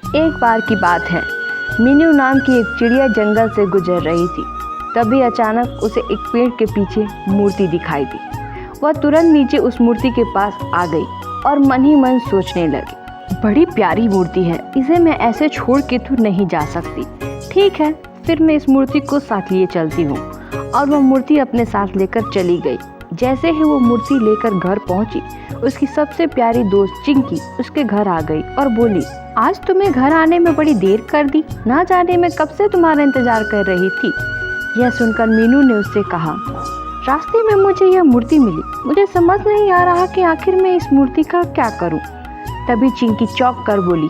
एक बार की बात है, मीनू नाम की एक चिड़िया जंगल से गुजर रही थी। तभी अचानक उसे एक पेड़ के पीछे मूर्ति दिखाई दी। वह तुरंत नीचे उस मूर्ति के पास आ गई और मन ही मन सोचने लगी, बड़ी प्यारी मूर्ति है, इसे मैं ऐसे छोड़ के तो नहीं जा सकती। ठीक है, फिर मैं इस मूर्ति को साथ लिए चलती हूँ। और वह मूर्ति अपने साथ लेकर चली गई। जैसे ही वो मूर्ति लेकर घर पहुंची, उसकी सबसे प्यारी दोस्त चिंकी उसके घर आ गई और बोली, आज तुम्हें घर आने में बड़ी देर कर दी, ना जाने मैं कब से तुम्हारा इंतजार कर रही थी। यह सुनकर मीनू ने उससे कहा, रास्ते में मुझे यह मूर्ति मिली, मुझे समझ नहीं आ रहा कि आखिर मैं इस मूर्ति का क्या करूं। तभी चिंकी चौंक कर बोली,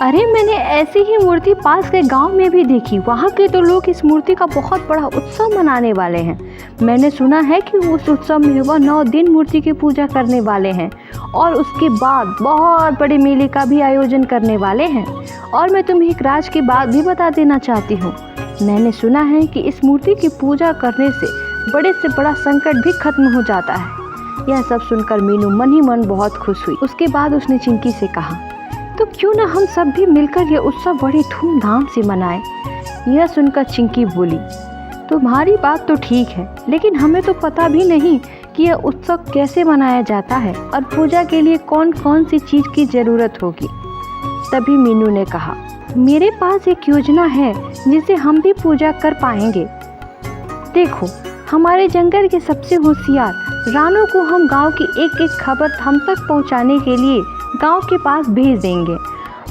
अरे मैंने ऐसी ही मूर्ति पास के गांव में भी देखी। वहाँ के तो लोग इस मूर्ति का बहुत बड़ा उत्सव मनाने वाले हैं। मैंने सुना है कि उस उत्सव में वह 9 दिन मूर्ति की पूजा करने वाले हैं और उसके बाद बहुत बड़े मेले का भी आयोजन करने वाले हैं। और मैं तुम्हें एक राज की बात भी बता देना चाहती हूँ। मैंने सुना है कि इस मूर्ति की पूजा करने से बड़े से बड़ा संकट भी खत्म हो जाता है। यह सब सुनकर मीनू मन ही मन बहुत खुश हुई। उसके बाद उसने चिंकी से कहा, तो क्यों ना हम सब भी मिलकर यह उत्सव बड़ी धूमधाम से मनाएं। यह सुनकर चिंकी बोली, तुम्हारी बात तो ठीक है, लेकिन हमें तो पता भी नहीं कि यह उत्सव कैसे मनाया जाता है और पूजा के लिए कौन कौन सी चीज़ की ज़रूरत होगी। तभी मीनू ने कहा, मेरे पास एक योजना है जिसे हम भी पूजा कर पाएंगे। देखो, हमारे जंगल के सबसे होशियार रानों को हम गांव की एक एक खबर हम तक पहुंचाने के लिए गांव के पास भेज देंगे।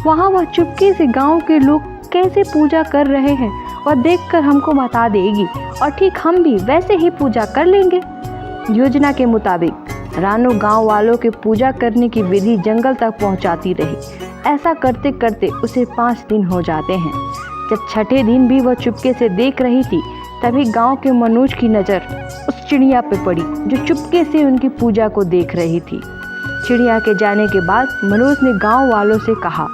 वहां वह चुपके से गांव के लोग कैसे पूजा कर रहे हैं और देखकर हमको बता देगी और ठीक हम भी वैसे ही पूजा कर लेंगे। योजना के मुताबिक रानू गांव वालों के पूजा करने की विधि जंगल तक पहुंचाती रही। ऐसा करते करते उसे 5 दिन हो जाते हैं। जब छठे दिन भी वह चुपके से देख रही थी, तभी गांव के मनोज की नज़र उस चिड़िया पे पड़ी जो चुपके से उनकी पूजा को देख रही थी। चिड़िया के जाने के बाद मनोज ने गांव वालों से कहा,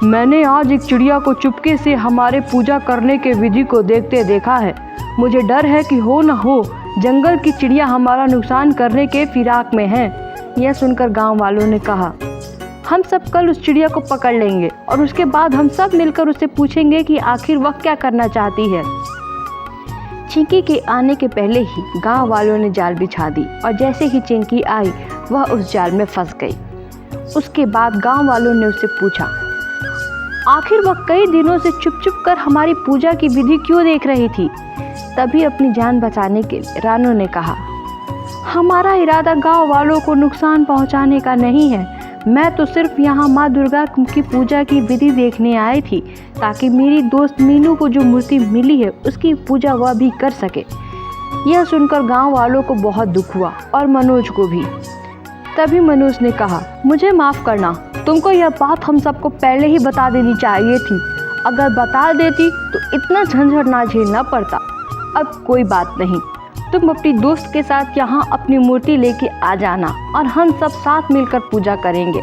मैंने आज एक चिड़िया को चुपके से हमारे पूजा करने के विधि को देखते देखा है। मुझे डर है कि हो न हो जंगल की चिड़िया हमारा नुकसान करने के फिराक में है। यह सुनकर गांव वालों ने कहा, हम सब कल उस चिड़िया को पकड़ लेंगे और उसके बाद हम सब मिलकर उससे पूछेंगे कि आखिर वह क्या करना चाहती है। चिंकी के आने के पहले ही गांव वालों ने जाल बिछा दी और जैसे ही चिंकी आई वह उस जाल में फंस गई। उसके बाद गांव वालों ने उससे पूछा, आखिर वह कई दिनों से चुप चुप कर हमारी पूजा की विधि क्यों देख रही थी। तभी अपनी जान बचाने के लिए रानू ने कहा, हमारा इरादा गांव वालों को नुकसान पहुंचाने का नहीं है। मैं तो सिर्फ यहाँ माँ दुर्गा की पूजा की विधि देखने आई थी ताकि मेरी दोस्त मीनू को जो मूर्ति मिली है उसकी पूजा वह भी कर सके। यह सुनकर गांव वालों को बहुत दुख हुआ और मनोज को भी। तभी मनोज ने कहा, मुझे माफ़ करना, तुमको यह बात हम सबको पहले ही बता देनी चाहिए थी। अगर बता देती तो इतना झंझट ना झेलना पड़ता। अब कोई बात नहीं, तुम अपनी दोस्त के साथ यहाँ अपनी मूर्ति लेके आ जाना और हम सब साथ मिलकर पूजा करेंगे।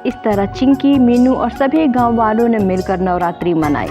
इस तरह चिंकी, मीनू और सभी गांव वालों ने मिलकर नवरात्रि मनाई।